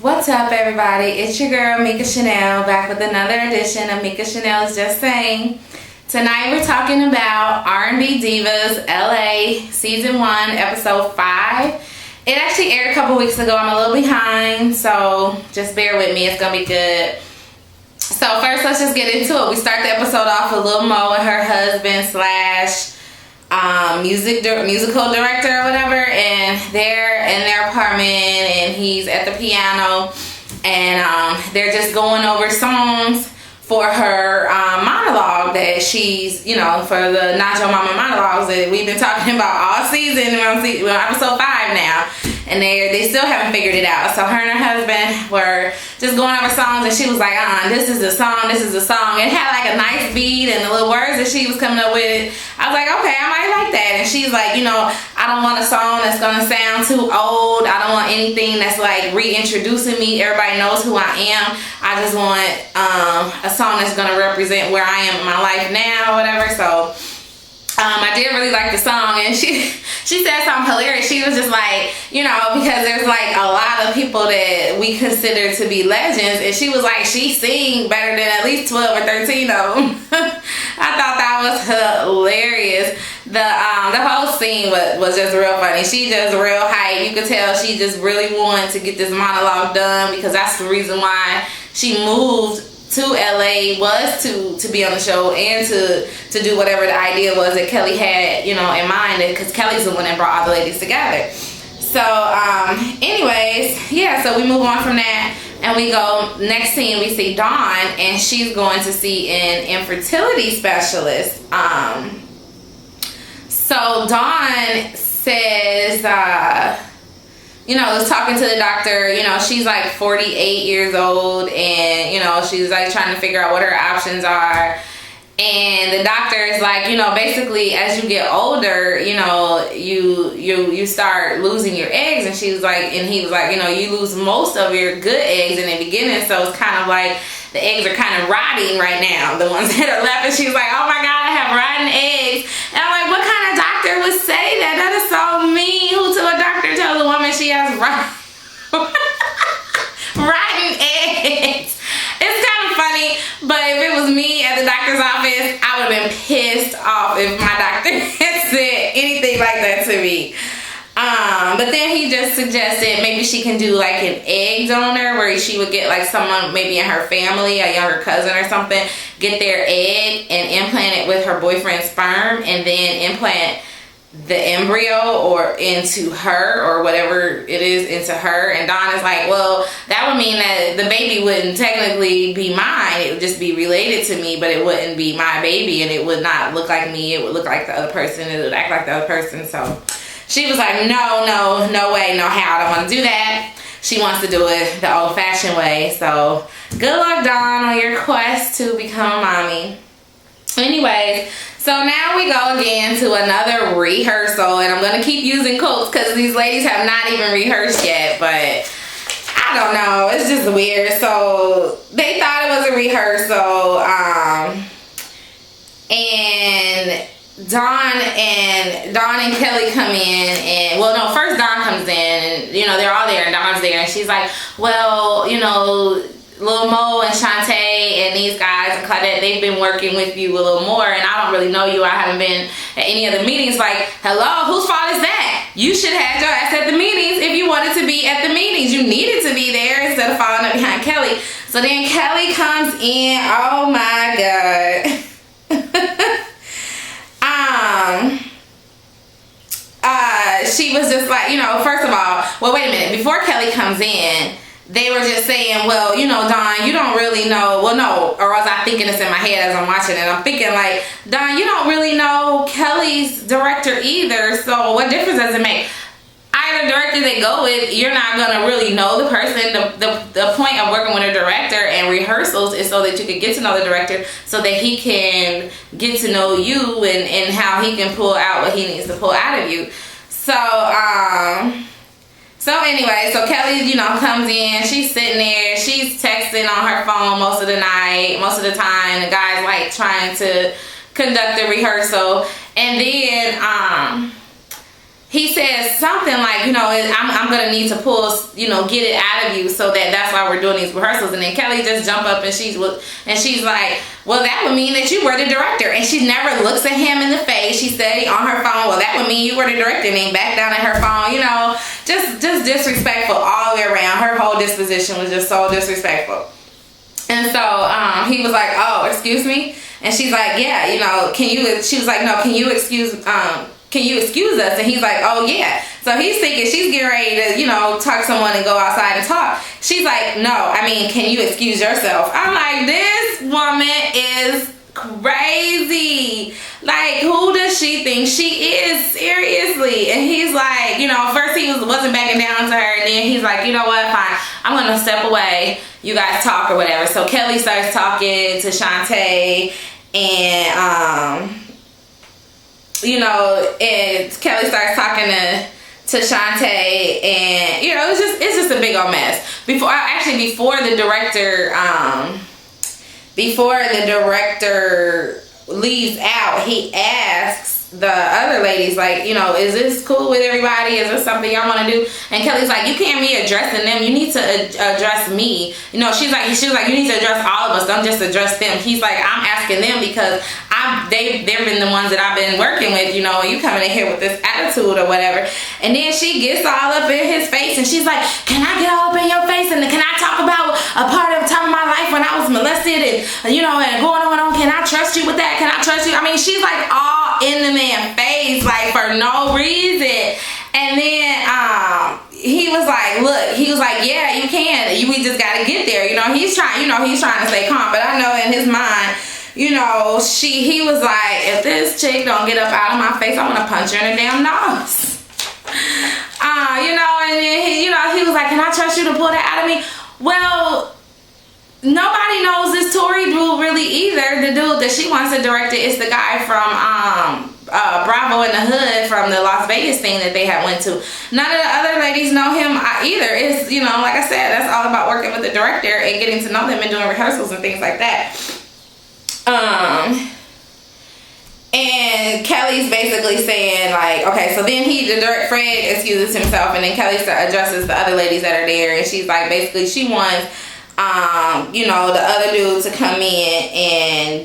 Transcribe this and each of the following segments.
What's up, everybody? It's your girl Mika Chanel, back with another edition of Mika Chanel's Just Saying. Tonight we're talking about R&B Divas LA Season 1, Episode 5. It actually aired a couple weeks ago. I'm a little behind, so just bear with me. It's gonna be good. So first, let's just get into it. We start the episode off with Lil Mo and her husband slash musical director or whatever, and they're in their apartment and he's at the piano, and they're just going over songs for her monologue that she's, for the Not Your Mama monologues that we've been talking about all season. We're on episode 5 now, and they still haven't figured it out. So her and her husband were just going over songs, and she was like, this is the song, this is the song. It had like a nice beat and the little words that she was coming up with. I was like, okay, I might like that. And she's like, I don't want a song that's gonna sound too old. I don't want anything that's like reintroducing me. Everybody knows who I am. I just want a song that's gonna represent where I am in my life now or whatever. So I did really like the song, and she said something hilarious. She was just like, because there's like a lot of people that we consider to be legends, and she was like, she sing better than at least 12 or 13 of them. I thought that was hilarious. The whole scene was just real funny. She just real hype. You could tell she just really wanted to get this monologue done, because that's the reason why she moved to LA, was to be on the show and to do whatever the idea was that Kelly had, in mind, because Kelly's the one that brought all the ladies together. So anyways, yeah, so we move on from that, and we go, next scene we see Dawn, and she's going to see an infertility specialist. So Dawn says, was talking to the doctor, she's like 48 years old, and, she's like trying to figure out what her options are. And the doctor is like, basically as you get older, you start losing your eggs. And she was like, and he was like, you lose most of your good eggs in the beginning. So it's kind of like the eggs are kind of rotting right now, the ones that are left. And she's like, oh my God, I have rotten eggs. And I'm like, what kind of doctor would say that? That is so mean. Who to a doctor tells a woman she has rotten eggs? It's kind of funny, but if it was me at the doctor's office, I would have been pissed off if my doctor had said anything like that to me. But then he just suggested maybe she can do like an egg donor, where she would get like someone maybe in her family, a younger cousin or something, get their egg and implant it with her boyfriend's sperm, and then implant the embryo or into her, or whatever it is, into her. And Dawn is like, well, that would mean that the baby wouldn't technically be mine. It would just be related to me, but it wouldn't be my baby, and it would not look like me. It would look like the other person. It would act like the other person. So she was like, no way, no how. I don't want to do that. She wants to do it the old-fashioned way. So good luck, Dawn, on your quest to become a mommy. Anyway, so now we go again to another rehearsal, and I'm going to keep using quotes because these ladies have not even rehearsed yet, but I don't know. It's just weird. So they thought it was a rehearsal, and Dawn and Kelly come in, and first Dawn comes in, and they're all there, and Dawn's there, and she's like, well, Lil Mo and Shantae and these guys and Claudette, they've been working with you a little more, and I don't really know you. I haven't been at any of the meetings. Like, hello, whose fault is that? You should have had your ass at the meetings if you wanted to be at the meetings. You needed to be there instead of following up behind Kelly. So then Kelly comes in. Oh my God. She was just like, first of all, well, wait a minute. Before Kelly comes in, they were just saying, well, Dawn, you don't really know. Well, no, or was I thinking this in my head as I'm watching it? I'm thinking like, Dawn, you don't really know Kelly's director either. So what difference does it make? Either director they go with, you're not going to really know the person. The point of working with a director and rehearsals is so that you can get to know the director, so that he can get to know you and how he can pull out what he needs to pull out of you. So anyway, so Kelly, comes in, she's sitting there, she's texting on her phone most of the night, most of the time. The guy's like trying to conduct the rehearsal, and then he says something like, I'm gonna need to pull, get it out of you, so that's why we're doing these rehearsals. And then Kelly just jumped up and she's like, well, that would mean that you were the director. And she never looks at him in the face. She said on her phone, well, that would mean you were the director. And then back down at her phone, just disrespectful all the way around. Her whole disposition was just so disrespectful. And so he was like, oh, excuse me? And she's like, yeah, she was like, no, can you excuse us? And he's like, oh yeah. So he's thinking she's getting ready to, talk to someone and go outside and talk. She's like, no, can you excuse yourself? I'm like, this woman is crazy. Like, who does she think she is? Seriously. And he's like, first he wasn't backing down to her, and then he's like, you know what, fine, I'm gonna step away, you guys talk or whatever. So Kelly starts talking to Shantae, and and Kelly starts talking to Shantae, and it's just a big old mess. Before the director leaves out, he asks the other ladies, like, is this cool with everybody? Is this something y'all want to do? And Kelly's like, you can't be addressing them. You need to address me. She was like, you need to address all of us. Don't just address them. He's like, I'm asking them because they've been the ones that I've been working with, and you coming in here with this attitude or whatever. And then she gets all up in his face, and she's like, can I get all up in your face? And can I talk about a part of time of my life when I was molested and, and going on? Can I trust you with that? Can I trust you? She's like all in the man's face, like, for no reason. And then he was like, yeah, you can. We just gotta get there. He's trying to stay calm, but I know in his mind, he was like, if this chick don't get up out of my face, I'm gonna punch her in the damn nose. And then he was like, can I trust you to pull that out of me? Well, nobody knows this Tory dude really either. The dude that she wants to direct it is the guy from Bravo in the Hood, from the Las Vegas thing that they had went to. None of the other ladies know him either. It's, like I said, that's all about working with the director and getting to know them and doing rehearsals and things like that. And Kelly's basically saying, like, okay, so then Fred excuses himself, and then Kelly addresses the other ladies that are there, and she's like, basically, she wants the other dude to come in and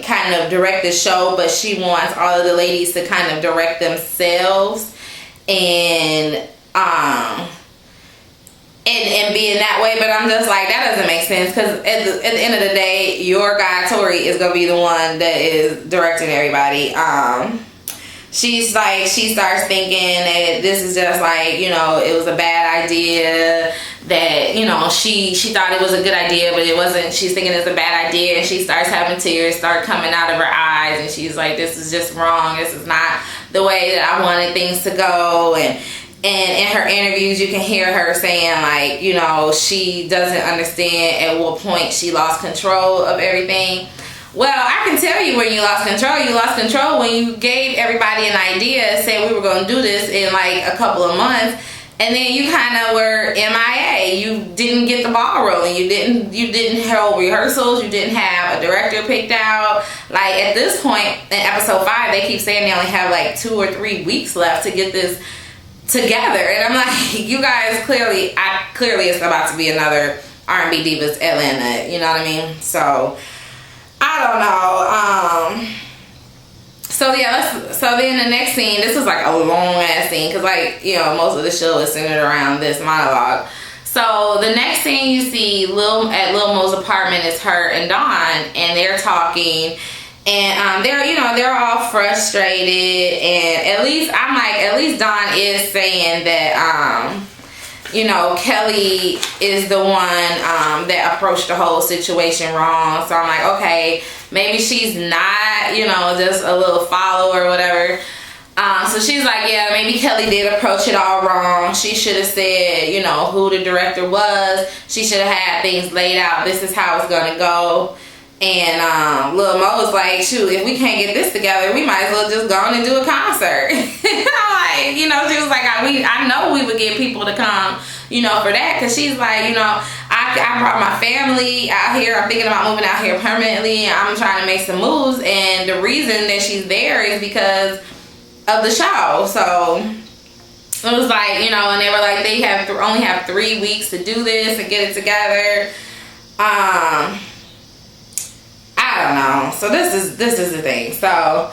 kind of direct the show, but she wants all of the ladies to kind of direct themselves and be in that way. But I'm just like, that doesn't make sense, because at the end of the day, your guy Tori is gonna be the one that is directing everybody. She starts thinking that this is just like, it was a bad idea, that, she thought it was a good idea, but it wasn't. She's thinking it's a bad idea, and she starts having tears start coming out of her eyes, and she's like, this is just wrong. This is not the way that I wanted things to go. And in her interviews, you can hear her saying, like, she doesn't understand at what point she lost control of everything. Well, I can tell you when you lost control. You lost control when you gave everybody an idea, said we were going to do this in like a couple of months, and then you kind of were MIA. You didn't get the ball rolling. You didn't hold rehearsals. You didn't have a director picked out. Like, at this point in episode 5, they keep saying they only have like 2 or 3 weeks left to get this together, and I'm like, you guys, clearly it's about to be another R&B Divas Atlanta. You know what I mean? So I don't know. So then the next scene, this is like a long ass scene, because like, most of the show is centered around this monologue. So the next scene you see at Lil Mo's apartment is her and Dawn, and they're talking, and they're all frustrated, and at least Dawn is saying that Kelly is the one that approached the whole situation wrong. So I'm like, okay, maybe she's not, just a little follower or whatever. So she's like, yeah, maybe Kelly did approach it all wrong. She should have said, who the director was. She should have had things laid out. This is how it's going to go. And Lil Mo was like, shoot, if we can't get this together, we might as well just go on and do a concert. Like, she was like, I know we would get people to come, for that. Because she's like, I brought my family out here. I'm thinking about moving out here permanently. I'm trying to make some moves. And the reason that she's there is because of the show. So it was like, you know, and they were like, they only have 3 weeks to do this and get it together. I don't know. So this is the thing. So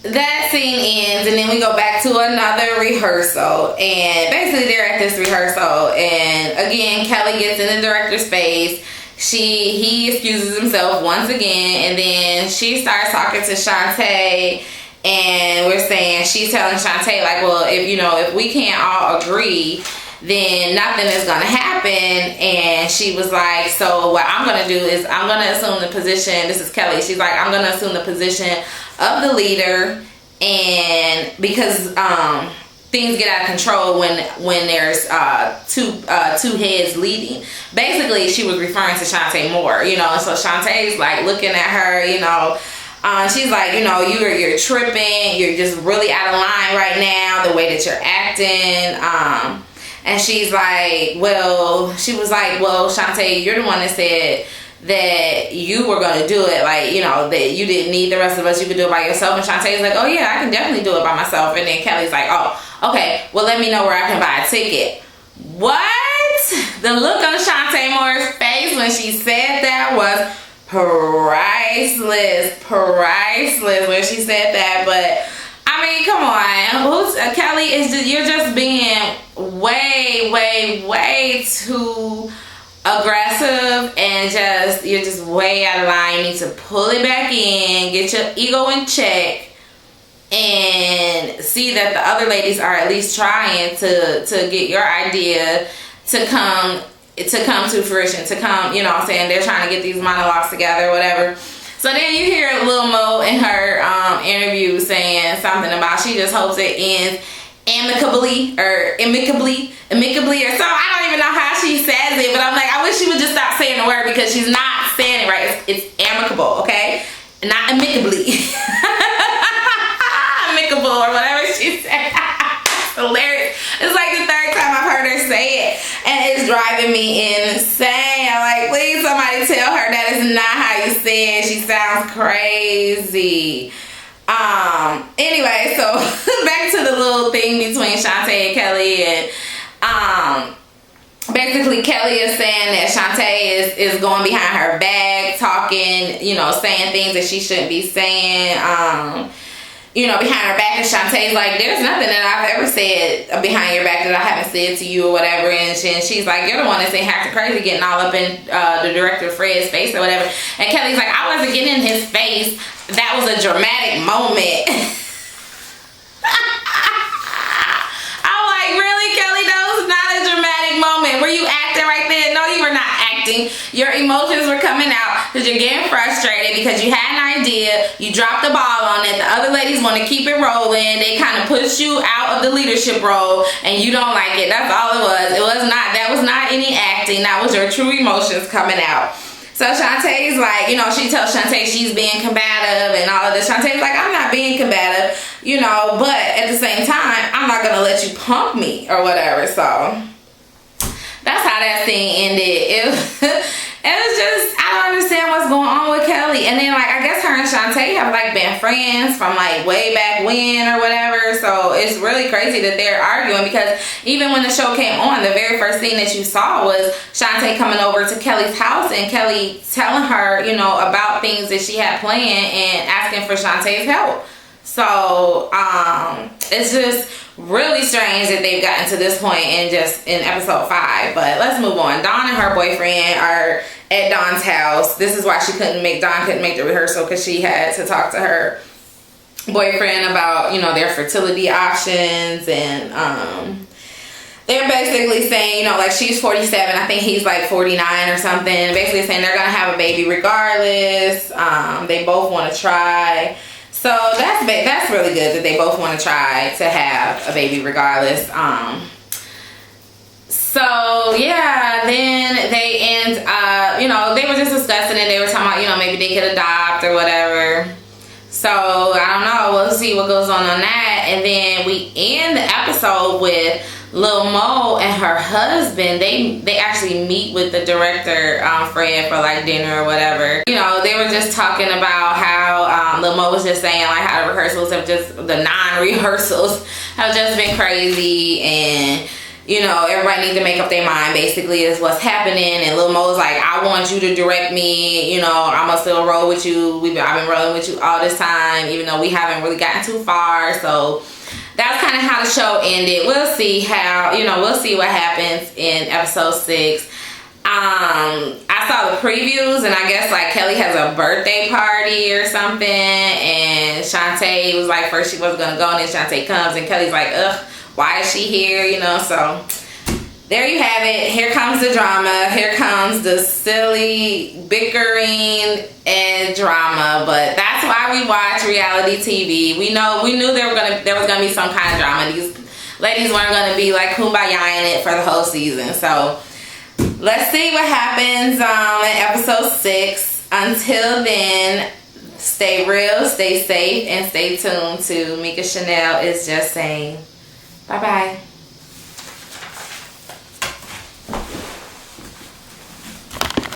that scene ends, and then we go back to another rehearsal, and basically they're at this rehearsal, and again Kelly gets in the director's face. He excuses himself once again, and then she starts talking to Shantae, and we're saying, she's telling Shantae like, well, if we can't all agree, then nothing is gonna happen. And she was like, so what I'm gonna do is I'm gonna assume the position, this is Kelly, she's like, I'm gonna assume the position of the leader, and because things get out of control when there's two heads leading. Basically she was referring to Shantae Moore, you know, and so Shantae's like looking at her, you know, she's like, you know, you're tripping, you're just really out of line right now, the way that you're acting. And she's like, well, Shantae, you're the one that said that you were going to do it, like, you know, that you didn't need the rest of us, you could do it by yourself. And Shantae's like, oh yeah, I can definitely do it by myself. And then Kelly's like, oh, okay, well, let me know where I can buy a ticket. What? The look on Shantae Moore's face when she said that was priceless when she said that. But I mean, come on, Kelly, you're just being way too aggressive, and you're just way out of line. You need to pull it back in, get your ego in check, and see that the other ladies are at least trying to get your idea to come to fruition, to come, you know what I'm saying, they're trying to get these monologues together or whatever. So then you hear Lil Mo in her interview saying something about she just hopes it ends amicably or something. I don't even know how she says it, but I'm like, I wish she would just stop saying the word, because she's not saying it right. It's amicable, okay? Not amicably. Amicable or whatever she said. Hilarious. It's like the third time I've heard her say it, and it's driving me insane. I'm like, please somebody tell her that is not how you say it. She sounds crazy. Anyway, so back to the little thing between Shantae and Kelly, and basically Kelly is saying that Shantae is going behind her back, talking, you know, saying things that she shouldn't be saying, you know, behind her back. And Shantae's like, there's nothing that I've ever said behind your back that I haven't said to you or whatever. And she's like, you're the one that's acting crazy, getting all up in the director Fred's face or whatever. And Kelly's like, I wasn't getting in his face. That was a dramatic moment. I'm like, really, Kelly? That was not a dramatic moment. Were you acting right there? No, you were not acting. Your emotions were coming out because you're getting frustrated because you had an idea. You dropped the ball on it. The other ladies want to keep it rolling. They kind of pushed you out of the leadership role, and you don't like it. That's all it was. That was not any acting. That was your true emotions coming out. So Shantae's like, you know, she tells Shantae she's being combative and all of this. Shantae's like, I'm not being combative, you know, but at the same time, I'm not going to let you punk me or whatever. So that's how that scene ended. It was just, I don't understand what's going on with Kelly. And then, like, I guess her and Shantae have, like, been friends from, like, way back when or whatever. So it's really crazy that they're arguing, because even when the show came on, the very first thing that you saw was Shantae coming over to Kelly's house and Kelly telling her, you know, about things that she had planned and asking for Shantae's help. So it's just really strange that they've gotten to this point in episode 5. But let's move on. Dawn and her boyfriend are at Dawn's house. This is why Dawn couldn't make the rehearsal, because she had to talk to her boyfriend about, you know, their fertility options. And they're basically saying, you know, like, she's 47, I think he's like 49 or something, basically saying they're gonna have a baby regardless. They both want to try. So that's really good that they both want to try to have a baby regardless. So yeah, then they end up, you know, they were just discussing it. They were talking about, you know, maybe they could adopt or whatever. So I don't know, we'll see what goes on that. And then we end the episode with Lil Mo and her husband, they actually meet with the director, Fred, for like dinner or whatever. You know, they were just talking about how Lil Mo was just saying like how the rehearsals have just, the non-rehearsals have just been crazy, and you know, everybody needs to make up their mind basically is what's happening. And Lil Mo's like, I want you to direct me, you know, I'ma still roll with you. I've been rolling with you all this time, even though we haven't really gotten too far. So that's kind of how the show ended. We'll see how, you know, we'll see what happens in episode 6. I saw the previews, and I guess like Kelly has a birthday party or something, and Shantae was like, first she wasn't gonna go, and then Shantae comes, and Kelly's like, ugh, why is she here, you know? So there you have it. Here comes the drama. Here comes the silly bickering and drama. But that's why we watch reality TV. We knew there was gonna be some kind of drama. These ladies weren't gonna be like kumbaya in it for the whole season. So let's see what happens in episode 6. Until then, stay real, stay safe, and stay tuned to Mika Chanel is just saying bye-bye.